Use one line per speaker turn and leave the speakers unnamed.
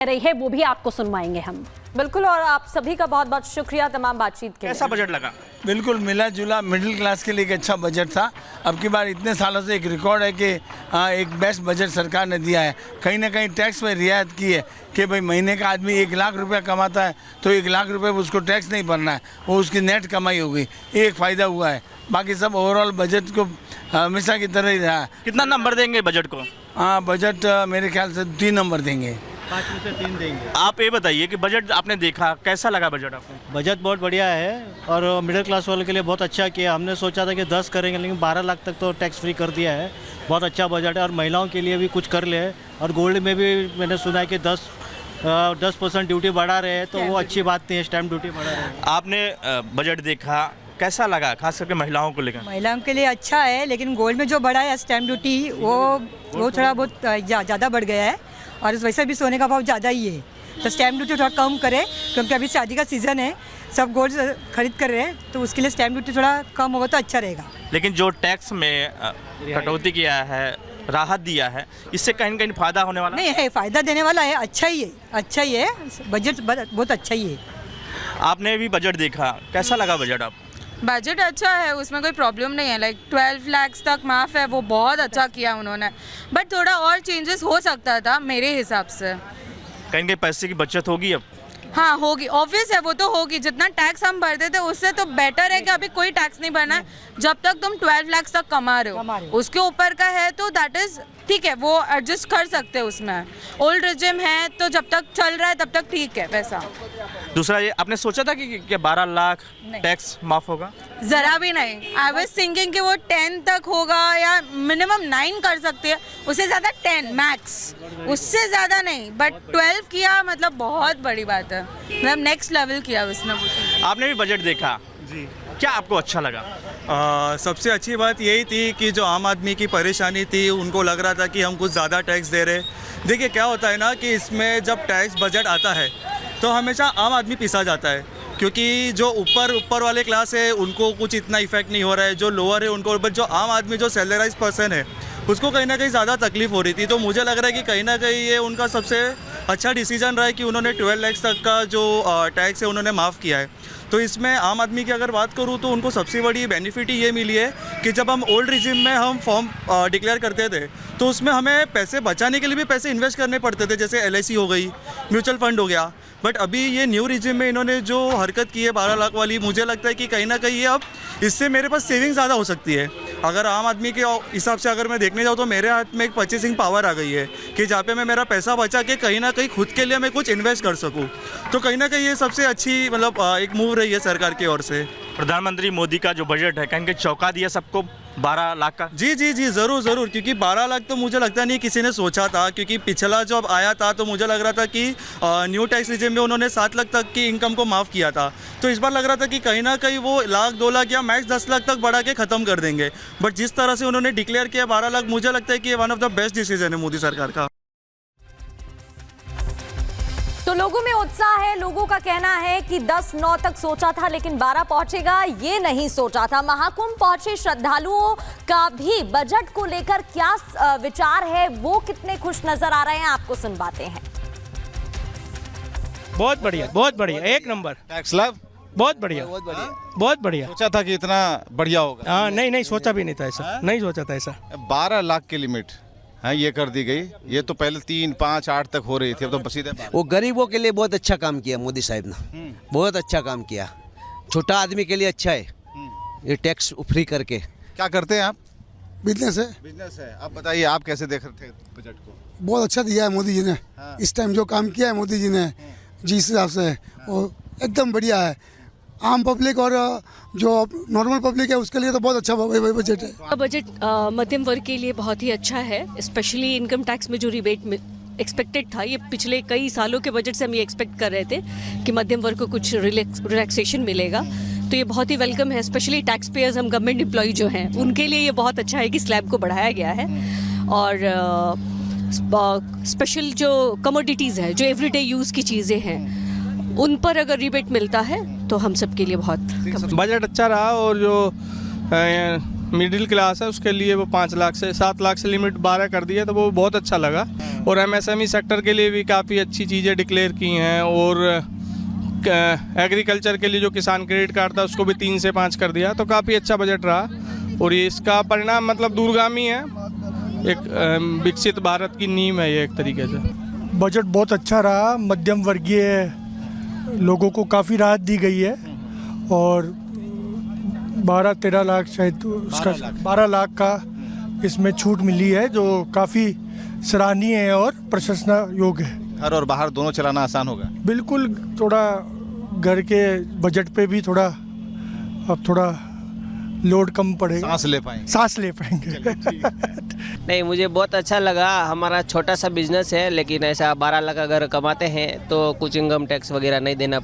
रही है वो भी आपको सुनवाएंगे हम।
बिल्कुल, और आप सभी का बहुत बहुत शुक्रिया तमाम बातचीत के लिए।
कैसा बजट लगा?
बिल्कुल मिला जुला मिडिल क्लास के लिए एक अच्छा बजट था। अब की बार इतने सालों से एक रिकॉर्ड है कि एक बेस्ट बजट सरकार ने दिया है। कहीं ना कहीं टैक्स में रियायत की है कि भाई महीने का आदमी 1 लाख रुपया कमाता है तो 1 लाख रुपये उसको टैक्स नहीं भरना है, वो उसकी नेट कमाई होगी। ये एक फ़ायदा हुआ है। बाकी सब ओवरऑल बजट को हमेशा की तरह ही रहा।
कितना नंबर देंगे बजट को?
हाँ, बजट मेरे ख्याल से 3 नंबर देंगे।
5 में से 3 देंगे।
आप ये बताइए कि बजट आपने देखा, कैसा लगा बजट आपको?
बजट बहुत बढ़िया है और मिडिल क्लास वालों के लिए बहुत अच्छा किया। हमने सोचा था कि 10 करेंगे, लेकिन 12 लाख तक तो टैक्स फ्री कर दिया है। बहुत अच्छा बजट है और महिलाओं के लिए भी कुछ कर ले। और गोल्ड में भी मैंने सुना है कि 10% ड्यूटी बढ़ा रहे हैं, तो वो अच्छी बात नहीं है। स्टैम्प ड्यूटी बढ़ा रहे हैं।
आपने बजट देखा, कैसा लगा, खास करके महिलाओं को लेकर?
महिलाओं के लिए अच्छा है, लेकिन गोल्ड में जो बढ़ा है स्टैम्प ड्यूटी वो थोड़ा बहुत ज़्यादा बढ़ गया है। और वैसे भी सोने का भाव ज़्यादा ही है, तो स्टैम्प ड्यूटी थोड़ा कम करे, क्योंकि अभी शादी का सीज़न है, सब गोल्ड खरीद कर रहे हैं, तो उसके लिए स्टैम्प ड्यूटी थोड़ा कम होगा तो अच्छा रहेगा।
लेकिन जो टैक्स में कटौती किया है, राहत दिया है, इससे कहीं न कहीं फ़ायदा होने वाला
नहीं है, फ़ायदा देने वाला है। अच्छा ही है, अच्छा ही है। बजट बहुत अच्छा ही है।
आपने भी बजट देखा, कैसा लगा बजट आप?
बजट अच्छा है, उसमें कोई प्रॉब्लम नहीं है। लाइक 12 लाख तक माफ़ है, वो बहुत अच्छा किया उन्होंने। बट थोड़ा और चेंजेस हो सकता था मेरे हिसाब से।
कहीं कहीं पैसे की बचत होगी अब?
हाँ होगी, ऑब्वियस है, वो तो होगी। जितना टैक्स हम भरते थे उससे तो बेटर है कि अभी कोई टैक्स नहीं भरना है जब तक तुम 12 लाख तक कमा रहे हो। उसके ऊपर का है तो दैट इज़ ठीक है, वो एडजस्ट कर सकते हैं उसमें। ओल्ड रिजिम है तो जब तक चल रहा है तब तक ठीक है वैसा।
दूसरा ये आपने सोचा था कि 12 लाख टैक्स माफ होगा?
ज़रा भी नहीं। आई वाज थिंकिंग कि वो 10 तक होगा या मिनिमम 9 कर सकते हैं, उससे ज़्यादा 10 मैक्स, उससे ज़्यादा नहीं। बट 12 किया मतलब बहुत बड़ी बात है, मतलब नेक्स्ट लेवल किया उसने।
आपने भी बजट देखा जी, क्या आपको अच्छा लगा?
सबसे अच्छी बात यही थी कि जो आम आदमी की परेशानी थी, उनको लग रहा था कि हम कुछ ज़्यादा टैक्स दे रहे। देखिए क्या होता है ना कि इसमें जब टैक्स बजट आता है तो हमेशा आम आदमी पिसा जाता है, क्योंकि जो ऊपर वाले क्लास है उनको कुछ इतना इफेक्ट नहीं हो रहा है, जो लोअर है उनको। बट जो आम आदमी, जो सैलराइज पर्सन है, उसको कहीं ना कहीं ज़्यादा तकलीफ हो रही थी। तो मुझे लग रहा है कि कहीं ना कहीं ये उनका सबसे अच्छा डिसीजन रहा है कि उन्होंने 12 लाख तक का जो टैक्स है उन्होंने माफ़ किया है। तो इसमें आम आदमी की अगर बात करूँ तो उनको सबसे बड़ी बेनिफिट ये मिली है कि जब हम ओल्ड रिजिम में हम फॉर्म डिक्लेयर करते थे तो उसमें हमें पैसे बचाने के लिए भी पैसे इन्वेस्ट करने पड़ते थे, जैसे LIC हो गई, म्यूचुअल फंड हो गया। बट अभी ये न्यू रिजिम में इन्होंने जो हरकत की है 12 लाख वाली, मुझे लगता है कि कहीं ना कहीं ये अब इससे मेरे पास सेविंग ज़्यादा हो सकती है। अगर आम आदमी के हिसाब से अगर मैं देखने जाऊँ तो मेरे हाथ में एक परचेसिंग पावर आ गई है कि जहाँ पे मैं मेरा पैसा बचा के कहीं ना कहीं खुद के लिए मैं कुछ इन्वेस्ट कर सकूँ। तो कहीं ना कहीं ये सबसे अच्छी मतलब एक मूव रही है सरकार की ओर से।
प्रधानमंत्री मोदी का जो बजट है कहीं चौंका दिया सबको 12 लाख का।
जी जी जी, ज़रूर, क्योंकि 12 लाख तो मुझे लगता नहीं किसी ने सोचा था, क्योंकि पिछला जब आया था तो मुझे लग रहा था कि न्यू टैक्स रिजिम में उन्होंने 7 लाख तक की इनकम को माफ़ किया था। तो इस बार लग रहा था कि कहीं ना कहीं वो 1 लाख 2 लाख या मैक्स 10 लाख तक बढ़ा के ख़त्म कर देंगे। बट जिस तरह से उन्होंने डिक्लेयर किया 12 लाख, मुझे लगता है कि ये one of the best decision है मोदी सरकार का।
तो लोगों में उत्साह है। लोगों का कहना है कि 10-9 तक सोचा था लेकिन 12 पहुंचेगा ये नहीं सोचा था। महाकुंभ पहुंचे श्रद्धालुओं का भी बजट को लेकर क्या विचार है, वो कितने खुश नजर आ रहे हैं, आपको सुनवाते हैं।
बहुत बढ़िया, एक नंबर
टैक्स लाभ
बहुत बढ़िया।
सोचा था कि इतना बढ़िया होगा?
हाँ, नहीं सोचा भी नहीं था ऐसा, नहीं सोचा था ऐसा।
12 लाख की लिमिट है ये कर दी गई। ये तो पहले 3, 5, 8 तक हो रही थी, अब तो सीधे
वो गरीबों के लिए बहुत अच्छा काम किया मोदी साहब ने, बहुत अच्छा काम किया। छोटा आदमी के लिए अच्छा है ये टैक्स फ्री करके।
क्या करते हैं आप?
बिजनेस
है। आप बताइए, आप कैसे देख रहे थे बजट को?
बहुत अच्छा दिया है मोदी जी ने। इस टाइम जो काम किया है मोदी जी ने, जिस हिसाब से वो एकदम बढ़िया है। आम पब्लिक और जो नॉर्मल पब्लिक है उसके लिए तो बहुत अच्छा बजट है।
बजट मध्यम वर्ग के लिए बहुत ही अच्छा है। स्पेशली इनकम टैक्स में जो रिबेट एक्सपेक्टेड था, ये पिछले कई सालों के बजट से हम ये एक्सपेक्ट कर रहे थे कि मध्यम वर्ग को कुछ रिलैक्सेशन मिलेगा, तो ये बहुत ही वेलकम है। स्पेशली टैक्स पेयर्स, हम गवर्नमेंट एम्प्लॉय जो हैं, उनके लिए ये बहुत अच्छा है कि स्लैब को बढ़ाया गया है। और स्पेशल जो कमोडिटीज़ है, जो एवरीडे यूज़ की चीज़ें हैं, उन पर अगर रिबेट मिलता है तो हम सब के लिए बहुत।
बजट अच्छा रहा और जो मिडिल क्लास है उसके लिए वो 5 लाख से 7 लाख से लिमिट 12 कर दी है, तो वो बहुत अच्छा लगा। और एमएसएमई सेक्टर के लिए भी काफ़ी अच्छी चीज़ें डिक्लेयर की हैं। और एग्रीकल्चर के लिए जो किसान क्रेडिट कार्ड था उसको भी 3 से 5 कर दिया, तो काफ़ी अच्छा बजट रहा। और ये इसका परिणाम मतलब दूरगामी है, एक विकसित भारत की नींव है ये एक तरीके से।
बजट बहुत अच्छा रहा, मध्यम वर्गीय लोगों को काफ़ी राहत दी गई है और 12-13 लाख शायद उसका 12 लाख का इसमें छूट मिली है, जो काफ़ी सराहनीय है और प्रशंसना योग्य है।
घर और बाहर दोनों चलाना आसान होगा।
बिल्कुल, थोड़ा घर के बजट पे भी थोड़ा अब थोड़ा लोड कम पड़ेगा, सांस ले पाएंगे।
नहीं, मुझे बहुत अच्छा लगा। हमारा छोटा सा बिजनेस है, लेकिन ऐसा 12 लाख अगर कमाते हैं तो कुछ इनकम टैक्स वगैरह नहीं देना